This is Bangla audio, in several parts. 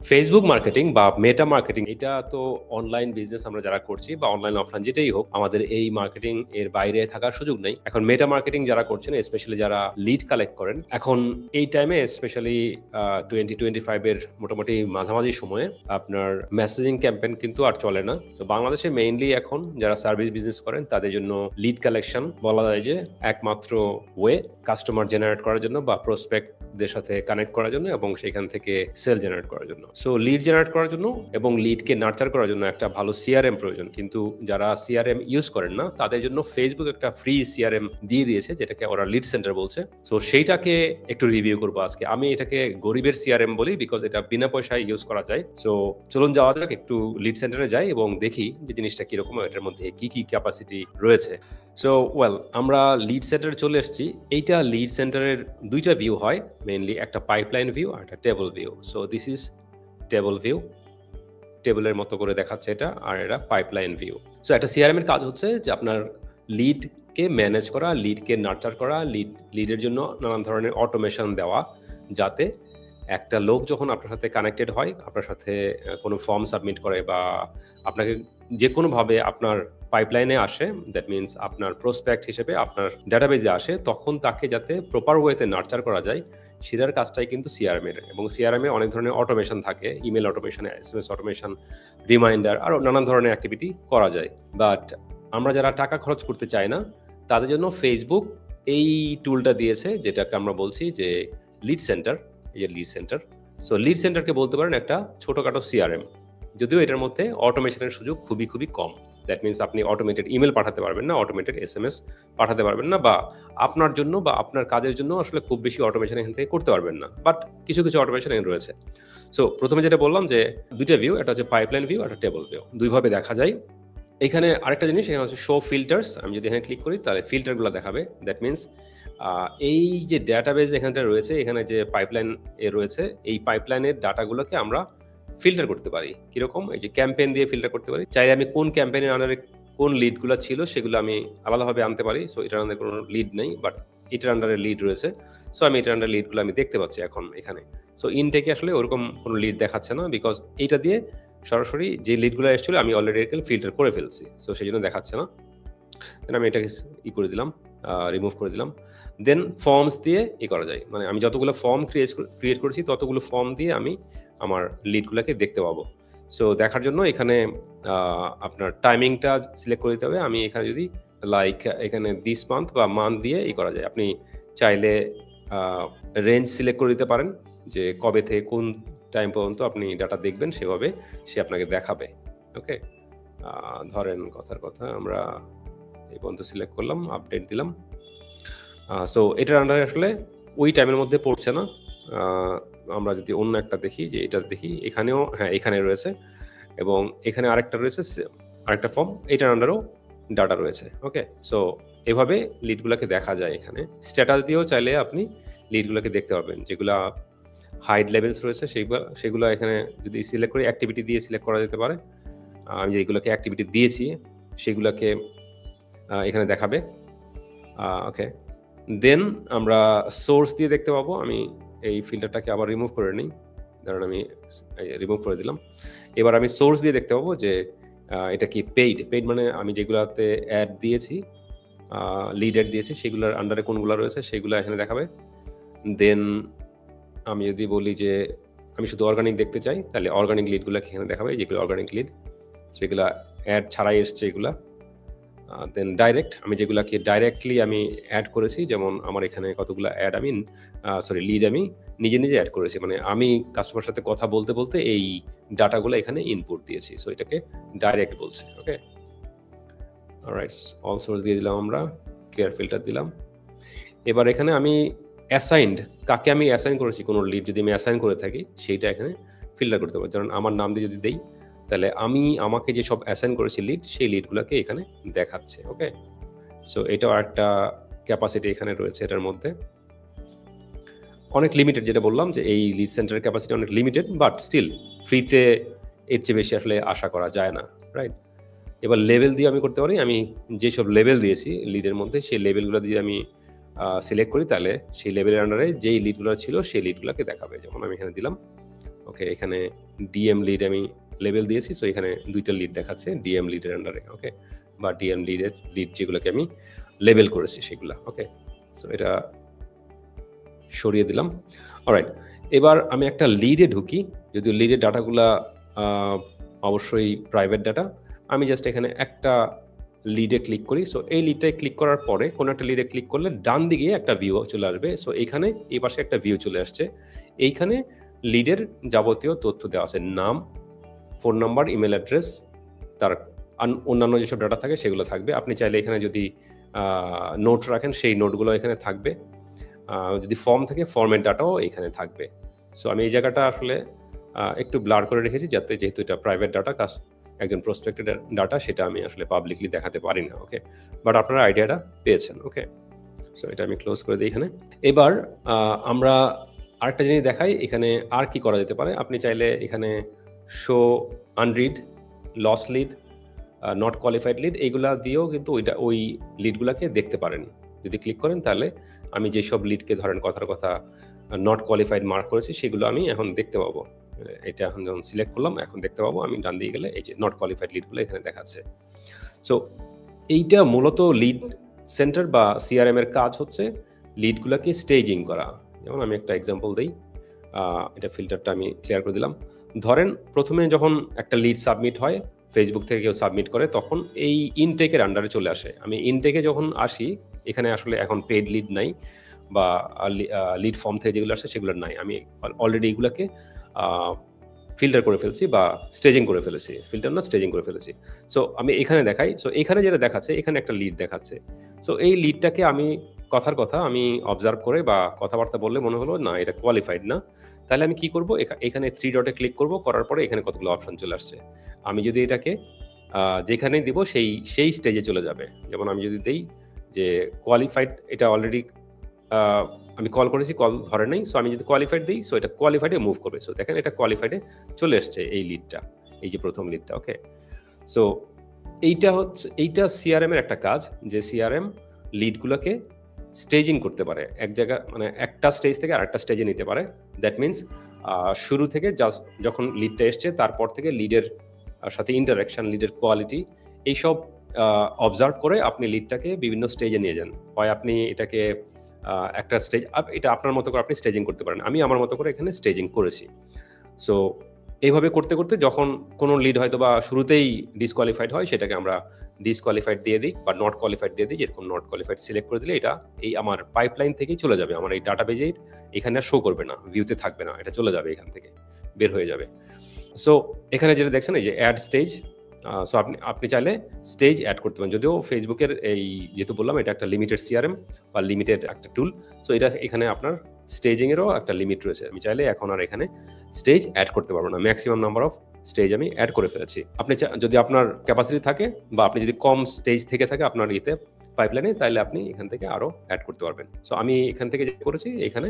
ফেসবুক মার্কেটিং বা মেটা মার্কেটিং এটা তো অনলাইন বিজনেস আমরা যারা করছি বা অনলাইন অফলাইন যেটাই হোক, আমাদের এই মার্কেটিং এর বাইরে থাকার সুযোগ নেই। এখন মেটা মার্কেটিং যারা করছেন, স্পেশালি যারা লিড কালেক্ট করেন, এখন এই টাইমে স্পেশালি 2025 এর মোটামুটি মাঝামাঝি সময়ে আপনার মেসেজিং ক্যাম্পেইন কিন্তু আর চলে না। তো বাংলাদেশে মেইনলি এখন যারা সার্ভিস বিজনেস করেন তাদের জন্য লিড কালেকশন বলা যায় যে একমাত্র ওয়ে কাস্টমার জেনারেট করার জন্য বা প্রসপেক্টদের সাথে কানেক্ট করার জন্য এবং সেখান থেকে সেল জেনারেট করার জন্য। সো লিড জেনারেট করার জন্য এবং লিডকে নার্চার করার জন্য একটা ভালো সিআরএম প্রয়োজন, কিন্তু যারা সিআরএম ইউজ করেন না তাদের জন্য ফেসবুক একটা ফ্রি সিআরএম দিয়ে দিয়েছে, যেটাকে ওরা লিড সেন্টার বলছে। সো সেইটাকে একটু রিভিউ করবো আজকে। আমি এটাকে গরিবের সিআরএম বলি, বিকজ এটা বিনা পয়সায় ইউজ করা যায়। সো চলুন যাওয়া যাক, একটু লিড সেন্টারে যাই এবং দেখি যে জিনিসটা কিরকম, এটার মধ্যে কি কি ক্যাপাসিটি রয়েছে। সো আমরা লিড সেন্টারে চলে এসেছি। এইটা লিড সেন্টারের দুইটা ভিউ হয় মেইনলি, একটা পাইপলাইন ভিউ আর একটা table view. So this is table view, টেবলের মতো করে দেখাচ্ছে এটা, আর এটা পাইপলাইন ভিউ। সো একটা সিআরএম এর কাজ হচ্ছে যে আপনার লিডকে ম্যানেজ করা, লিডকে নার্চার করা, লিডের জন্য নানান ধরনের অটোমেশন দেওয়া, যাতে একটা লোক যখন আপনার সাথে কানেক্টেড হয়, আপনার সাথে কোনো ফর্ম সাবমিট করে বা আপনাকে যে কোনোভাবে আপনার পাইপলাইনে আসে, দ্যাট মিনস আপনার প্রসপেক্ট হিসেবে আপনার ডাটাবেজে আসে, তখন তাকে যাতে প্রপার ওয়েতে নার্চার করা যায়, সেটার কাজটাই কিন্তু সিআরএম এর। এবং সিআরএম এ অনেক ধরনের অটোমেশন থাকে, email automation, SMS automation, reminder, আরও নানান ধরনের অ্যাক্টিভিটি করা যায়। বাট আমরা যারা টাকা খরচ করতে চাই না, তাদের জন্য ফেসবুক এই টুলটা দিয়েছে, যেটাকে আমরা বলছি যে লিড সেন্টার। এই যে লিড সেন্টার, সো লিড সেন্টারকে বলতে পারেন একটা ছোটখাটো সিআরএম, যদিও এটার মধ্যে অটোমেশনের সুযোগ খুবই খুবই কম। দ্যাট মিনস আপনি অটোমেটেড ইমেল পাঠাতে পারবেন না, অটোমেটেড এসএমএস পাঠাতে পারবেন না, বা আপনার জন্য বা আপনার কাজের জন্য আসলে খুব বেশি অটোমেশন এখান থেকে করতে পারবেন না। বাট কিছু কিছু অটোমেশন এখানে রয়েছে। সো প্রথমে যেটা বললাম যে দুইটা ভিউ, একটা হচ্ছে পাইপলাইন ভিউ, একটা টেবল ভিউ, দুইভাবে দেখা যায়। এখানে আরেকটা জিনিস, এখানে হচ্ছে শো ফিল্টার্স। আমি যদি এখানে ক্লিক করি তাহলে ফিল্টারগুলো দেখাবে। দ্যাট মিনস এই যে ডাটাবেজ এখানটা রয়েছে, এখানে যে পাইপলাইন এ রয়েছে, এই পাইপলাইনের ডাটাগুলোকে আমরা ফিল্টার করতে পারি। কিরকম? এই যে ক্যাম্পেইন দিয়ে ফিল্টার করতে পারি। চাইলে আমি কোন ক্যাম্পেইনের আন্ডারে কোন লিডগুলো ছিল সেগুলো আমি আলাদাভাবে আনতে পারি। সো এটার আন্ডারে কোনো লিড নেই, বাট এটার আন্ডারে লিড রয়েছে। সো আমি এটার আন্ডারে লিডগুলো আমি দেখতে পাচ্ছি এখন এখানে। সো ইনটেকে আসলে ওরকম কোনো লিড দেখাচ্ছে না, বিকজ এইটা দিয়ে সরাসরি যে লিডগুলো এসেছিল আমি অলরেডি এখানে ফিল্টার করে ফেলছি। সো সেই জন্য দেখাচ্ছে না। দেন আমি এটাকে করে দিলাম, রিমুভ করে দিলাম। দেন ফর্মস দিয়ে করা যায়, মানে আমি যতগুলো ফর্ম ক্রিয়েট করেছি ততগুলো ফর্ম দিয়ে আমি আমার লিডগুলোকে দেখতে পাবো। সো দেখার জন্য এখানে আপনার টাইমিংটা সিলেক্ট করে দিতে হবে। আমি এখানে যদি লাইক এখানে দিস মান্থ বা মান্থ দিয়ে করা যায়। আপনি চাইলে রেঞ্জ সিলেক্ট করে দিতে পারেন, যে কবে থেকে কোন টাইম পর্যন্ত আপনি ডাটা দেখবেন, সেভাবে সে আপনাকে দেখাবে। ওকে, ধরেন কথার কথা আমরা এই পর্যন্ত সিলেক্ট করলাম, আপডেট দিলাম। সো এটার আন্ডারে আসলে ওই টাইমের মধ্যে পড়ছে না। আমরা যদি অন্য একটা দেখি, যে এটা দেখি, এখানেও হ্যাঁ এখানে রয়েছে, এবং এখানে আরেকটা রয়েছে, আরেকটা ফর্ম, এটার আন্ডারও ডাটা রয়েছে। ওকে, সো এভাবে লিডগুলোকে দেখা যায়। এখানে স্ট্যাটাস দিয়েও চাইলে আপনি লিডগুলোকে দেখতে পারবেন, যেগুলা হাইড লেভেলস রয়েছে সেগুলো এখানে যদি সিলেক্ট করি, অ্যাক্টিভিটি দিয়ে সিলেক্ট করা যেতে পারে। আমি যেগুলোকে অ্যাক্টিভিটি দিয়েছি সেগুলোকে এখানে দেখাবে। ওকে, দেন আমরা সোর্স দিয়ে দেখতে পাবো। আমি এই ফিল্টারটাকে আবার রিমুভ করে নিই, ধরুন আমি রিমুভ করে দিলাম। এবার আমি সোর্স দিয়ে দেখতে পাবো যে এটা কি পেইড মানে আমি যেগুলোতে অ্যাড দিয়েছি, লিড অ্যাড দিয়েছি, সেগুলোর আন্ডারে কোনগুলো রয়েছে সেগুলো এখানে দেখাবে। দেন আমি যদি বলি যে আমি শুধু অর্গানিক দেখতে চাই, তাহলে অর্গানিক লিডগুলোকে এখানে দেখাবে, যেগুলো অর্গানিক লিড, সেগুলো অ্যাড ছাড়াই এসছে এগুলা। দেন ডাইরেক্ট, আমি যেগুলোকে ডাইরেক্টলি আমি অ্যাড করেছি, যেমন আমার এখানে কতগুলো অ্যাড আমি লিড আমি নিজে নিজে অ্যাড করেছি, মানে আমি কাস্টমার সাথে কথা বলতে বলতে এই ডাটাগুলো এখানে ইনপুট দিয়েছি। সো এটাকে ডাইরেক্ট বলছে। ওকে, অলরাইট, অল সোর্স দিয়ে দিলাম, আমরা ক্লিয়ার ফিল্টার দিলাম। এবার এখানে আমি অ্যাসাইন্ড, কাকে আমি অ্যাসাইন করেছি, কোনো লিড যদি আমি অ্যাসাইন করে থাকি সেইটা এখানে ফিল্টার করতে পারি। যেমন আমার নাম দিয়ে যদি দেই, তাহলে আমাকে যে সব অ্যাসাইন করেছি লিড, সেই লিডগুলোকে এখানে দেখাচ্ছে। ওকে, সো এটাও একটা ক্যাপাসিটি এখানে রয়েছে। এটার মধ্যে অনেক লিমিটেড, যেটা বললাম যে এই লিড সেন্টারের ক্যাপাসিটি অনেক লিমিটেড, বাট স্টিল ফ্রিতে এর চেয়ে বেশি আসলে আশা করা যায় না, রাইট? এবার লেভেল দিয়ে আমি করতে পারি। আমি যেসব লেভেল দিয়েছি লিডের মধ্যে, সেই লেভেলগুলো দিয়ে আমি সিলেক্ট করি, তাহলে সেই লেভেলের আন্ডারে যেই লিডগুলো ছিল সেই লিডগুলোকে দেখাবে। যেমন আমি এখানে দিলাম, ওকে, এখানে ডিএম লিড আমি লেবেল দিয়েছি, সো এখানে 2টা লিড দেখাচ্ছে ডিএম লিডের আন্ডারে। ওকে, বা ডিএম লিড যেগুলোকে আমি লেবেল করেছি সেগুলা। ওকে, সো এটা সরিয়ে দিলাম। অলরাইট, এবার আমি একটা লিডে ঢুকি, যদিও লিডের ডাটাগুলা অবশ্যই প্রাইভেট ডাটা। আমি জাস্ট এখানে একটা লিডে ক্লিক করি। সো এই লিডটায় ক্লিক করার পরে কোনো একটা লিডে ক্লিক করলে ডান দিকে একটা ভিউ চলে আসবে। সো এখানে এই পাশে একটা ভিউ চলে আসছে। এইখানে লিডের যাবতীয় তথ্য দেওয়া আছে, নাম, ফোন নাম্বার, ইমেল অ্যাড্রেস, তার অন্যান্য যেসব ডাটা থাকে সেগুলো থাকবে। আপনি চাইলে এখানে যদি নোট রাখেন সেই নোটগুলো এখানে থাকবে, যদি ফর্ম থাকে ফর্মের ডাটাও এখানে থাকবে। সো আমি এই জায়গাটা আসলে একটু ব্লার করে রেখেছি, যাতে যেহেতু এটা প্রাইভেট ডাটা, একজন প্রসপেক্টের ডাটা, সেটা আমি আসলে পাবলিকলি দেখাতে পারি না। ওকে, বাট আপনারা আইডিয়াটা পেয়েছেন। ওকে, সো এটা আমি ক্লোজ করে দিই এখানে। এবার আমরা আরেকটা জিনিস দেখাই, এখানে আর কি করা যেতে পারে। আপনি চাইলে এখানে show unread, lost lead, not qualified lead, এইগুলা দিয়েও কিন্তু ওই লিডগুলাকে দেখতে পারেন। যদি ক্লিক করেন তাহলে আমি যেসব লিডকে ধরেন কথার কথা নট কোয়ালিফাইড মার্ক করেছি সেগুলো আমি এখন দেখতে পাবো। এটা এখন যখন সিলেক্ট করলাম এখন দেখতে পাবো, আমি ডান দিয়ে গেলে এই যে নট কোয়ালিফাইড লিডগুলো এখানে দেখাচ্ছে। সো এইটা মূলত লিড সেন্টার বা সিআরএম এর কাজ হচ্ছে লিডগুলোকে স্টেজিং করা। যেমন আমি একটা এক্সাম্পল দিই, এটা ফিল্টারটা আমি ক্লিয়ার করে দিলাম। ধরেন প্রথমে যখন একটা লিড সাবমিট হয়, ফেসবুক থেকে কেউ সাবমিট করে, তখন এই ইনটেকের আন্ডারে চলে আসে। আমি ইনটেকে যখন আসি, এখানে আসলে এখন পেড লিড নাই বা লিড ফর্ম থেকে যেগুলো আসে সেগুলো নাই। আমি অলরেডি এগুলোকে ফিল্টার করে ফেলছি বা স্টেজিং করে ফেলেছি, ফিল্টার না স্টেজিং করে ফেলেছি। সো আমি এখানে দেখাই, সো এখানে যেটা দেখাচ্ছে, এখানে একটা লিড দেখাচ্ছে। সো এই লিডটাকে আমি কথার কথা আমি অবজার্ভ করে বা কথাবার্তা বললে মনে হলো না এটা কোয়ালিফাইড না, তাহলে আমি কি করব, এখানে 3 ডটে ক্লিক করব, করার পরে এখানে কতগুলো অপশন চলে আসছে। আমি যদি এটাকে যেখানে দিব সেই স্টেজে চলে যাবে। যেমন আমি যদি দেই যে কোয়ালিফাইড, এটা অলরেডি আমি কল করেছি, কল ধরে নাই। সো আমি যদি কোয়ালিফাইড দিই, সো এটা কোয়ালিফাইডে মুভ করবে। সো দেখেন এটা কোয়ালিফাইডে চলে এসছে এই লিডটা, এই যে প্রথম লিডটা। ওকে, সো এইটা সিআরএম এর একটা কাজ, যে সিআরএম লিডগুলোকে স্টেজিং করতে পারে, এক জায়গা মানে একটা স্টেজ থেকে আরেকটা স্টেজে নিতে পারে। দ্যাট মিনস শুরু থেকে জাস্ট যখন লিডটা এসছে তারপর থেকে লিডের সাথে ইন্টারাকশন, লিডের কোয়ালিটি, এইসব অবজার্ভ করে আপনি লিডটাকে বিভিন্ন স্টেজে নিয়ে যান। হয় আপনি এটাকে একটা স্টেজ, এটা আপনার মতো করে আপনি স্টেজিং করতে পারেন। আমি আমার মতো করে এখানে স্টেজিং করেছি। সো এইভাবে করতে করতে যখন কোনো লিড হয়তো বা শুরুতেই ডিসকোয়ালিফাইড হয়, সেটাকে আমরা ডিসকোয়ালিফাইড দিয়ে দিই বা নট কোয়ালিফাইড দিয়ে দিই। যেরকম নট কোয়ালিফাইড সিলেক্ট করে দিলে এটা এই আমার পাইপলাইন থেকেই চলে যাবে, আমার এই ডাটাবেজে এখানে আর শো করবে না, ভিউতে থাকবে না, এটা চলে যাবে, এখান থেকে বের হয়ে যাবে। সো এখানে যেটা দেখছেন এই যে অ্যাড স্টেজ, সো আপনি চাইলে স্টেজ অ্যাড করতে পারেন। যদিও ফেসবুকের এই যেহেতু বললাম এটা একটা লিমিটেড সিআরএম বা লিমিটেড একটা টুল, সো এটা এখানে আপনার স্টেজিংয়েরও একটা লিমিট রয়েছে। আমি চাইলে এখন আর এখানে স্টেজ অ্যাড করতে পারবো না, ম্যাক্সিমাম নাম্বার অফ স্টেজ আমি অ্যাড করে ফেলেছি। আপনি যদি আপনার ক্যাপাসিটি থাকে বা আপনি যদি কম স্টেজ থেকে থাকে আপনার ইতে পাইপলাইনে, তাহলে আপনি এখান থেকে আরও অ্যাড করতে পারবেন। সো আমি এখান থেকে যে করেছি, এখানে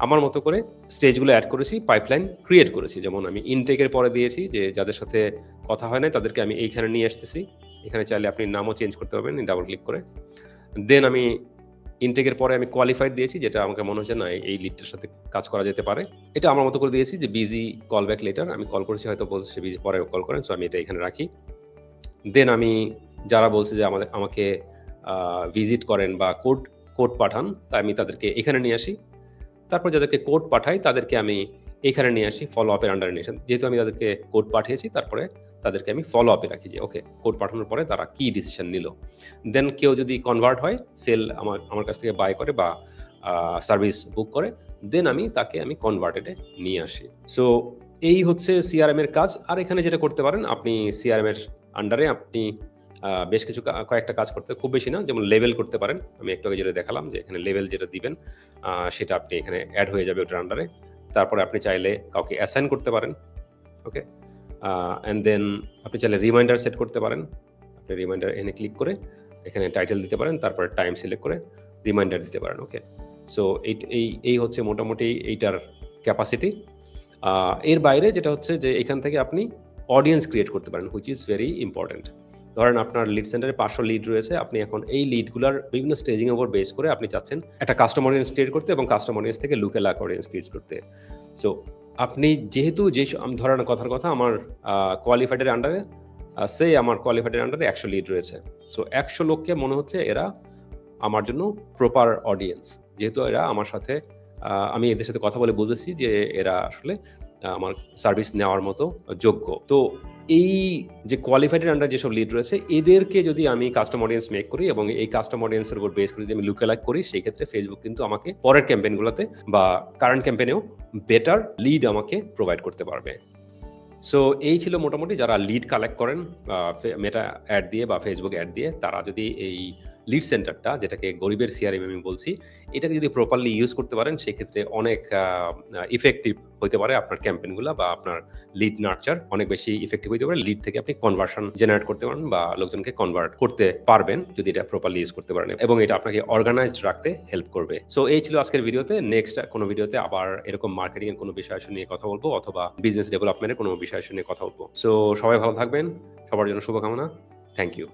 আমার মতো করে স্টেজগুলো অ্যাড করেছি, পাইপলাইন ক্রিয়েট করেছি। যেমন আমি ইনটেকের পরে দিয়েছি যে যাদের সাথে কথা হয় না তাদেরকে আমি এইখানে নিয়ে আসতেছি। এখানে চাইলে আপনি নামও চেঞ্জ করতে পারবেন ডাবল ক্লিক করে। দেন আমি ইনটেকের পরে আমি কোয়ালিফাইড দিয়েছি, যেটা আমাকে মনে হচ্ছে না এই লিডটার সাথে কাজ করা যেতে পারে। এটা আমার মতো করে দিয়েছি যে বিজি কল ব্যাক লেটার, আমি কল করেছি হয়তো বলছে বিজি পরে কল করেন, সো আমি এটা এখানে রাখি। দেন আমি যারা বলছে যে আমাকে ভিজিট করেন বা কোড পাঠান, তাই আমি তাদেরকে এখানে নিয়ে আসি। তারপর যাদেরকে কোড পাঠাই তাদেরকে আমি এখানে নিয়ে আসি, ফলো আপের আন্ডারে নিয়ে আসি। যেহেতু আমি তাদেরকে কোড পাঠিয়েছি, তারপরে তাদেরকে আমি ফলো আপে রাখি যে ওকে কোড পাঠানোর পরে তারা কি ডিসিশন নিল। দেন কেউ যদি কনভার্ট হয়, সেল আমার কাছ থেকে বাই করে বা সার্ভিস বুক করে, দেন আমি তাকে কনভার্টেডে নিয়ে আসি। সো এই হচ্ছে সিআরএম এর কাজ। আর এখানে যেটা করতে পারেন, আপনি সিআরএম এর আন্ডারে আপনি বেশ কিছু কয়েকটা কাজ করতে, খুব বেশি না, যেমন লেভেল করতে পারেন। আমি একটু আগে যেটা দেখালাম যে এখানে লেভেল যেটা দিবেন সেটা আপনি এখানে অ্যাড হয়ে যাবে ওটার আন্ডারে। তারপরে আপনি চাইলে কাউকে অ্যাসাইন করতে পারেন। ওকে, অ্যান্ড দেন আপনি চাইলে রিমাইন্ডার সেট করতে পারেন। আপনি রিমাইন্ডার এখানে ক্লিক করে এখানে টাইটেল দিতে পারেন, তারপরে টাইম সিলেক্ট করে রিমাইন্ডার দিতে পারেন। ওকে, সো এই হচ্ছে মোটামুটি এইটার ক্যাপাসিটি। এর বাইরে যেটা হচ্ছে যে এখান থেকে আপনি অডিয়েন্স ক্রিয়েট করতে পারেন, হুইচ ইজ ভেরি ইম্পর্টেন্ট। ধরেন আপনার লিড সেন্টারে 500 লিড রয়েছে, আপনি এখন এই লিডগুলোর বিভিন্ন স্টেজিং উপর বেস করে আপনি চাচ্ছেন একটা কাস্টমার অডিয়েন্স ক্রিয়েট করতে এবং কাস্টমার অডিয়েন্স থেকে লুকে লাক অডিয়েন্স ক্রিয়েট করতে। সো আপনি যেহেতু ধরেন কথার কথা আমার কোয়ালিফাইডের আন্ডারে আমার কোয়ালিফাইডের আন্ডারে 100 লিড রয়েছে। সো 100 লোককে মনে হচ্ছে এরা আমার জন্য প্রপার অডিয়েন্স। যেহেতু এরা আমার সাথে আমি এদের সাথে কথা বলে বুঝেছি যে এরা আসলে আমার সার্ভিস নেওয়ার মতো যোগ্য। তো এই যে কোয়ালিফাইডের আন্ডার যেসব লিড রয়েছে এদেরকে যদি আমি কাস্টম অডিয়েন্স মেক করি এবং এই কাস্টম অডিয়েন্সের উপর বেস করে যদি আমি লুকালাইক করি, সেই ক্ষেত্রে ফেসবুক কিন্তু আমাকে পরের ক্যাম্পেইনগুলোতে বা কারেন্ট ক্যাম্পেইনেও বেটার লিড আমাকে প্রোভাইড করতে পারবে। সো এই ছিল মোটামুটি যারা লিড কালেক্ট করেন মেটা অ্যাড দিয়ে বা ফেসবুক অ্যাড দিয়ে, তারা যদি এই লিড সেন্টারটা, যেটাকে গরিবের সিআরএম আমি বলছি, এটাকে যদি প্রপারলি ইউজ করতে পারেন, সেক্ষেত্রে অনেক ইফেক্টিভ হতে পারে আপনার ক্যাম্পেইনগুলো বা আপনার লিড নার্চার অনেক বেশি ইফেক্টিভ হতে পারে। লিড থেকে আপনি কনভার্সন জেনারেট করতে পারেন বা লোকজনকে কনভার্ট করতে পারবেন যদি এটা প্রপারলি ইউজ করতে পারেন, এবং এটা আপনাকে অর্গানাইজড রাখতে হেল্প করবে। সো এই ছিল আজকের ভিডিওতে। নেক্সট কোনো ভিডিওতে আবার এরকম মার্কেটিং এর কোনো বিষয় নিয়ে কথা বলবো অথবা বিজনেস ডেভেলপমেন্টের কোনো বিষয় নিয়ে কথা বলবো। সো সবাই ভালো থাকবেন, সবার জন্য শুভকামনা। Thank you.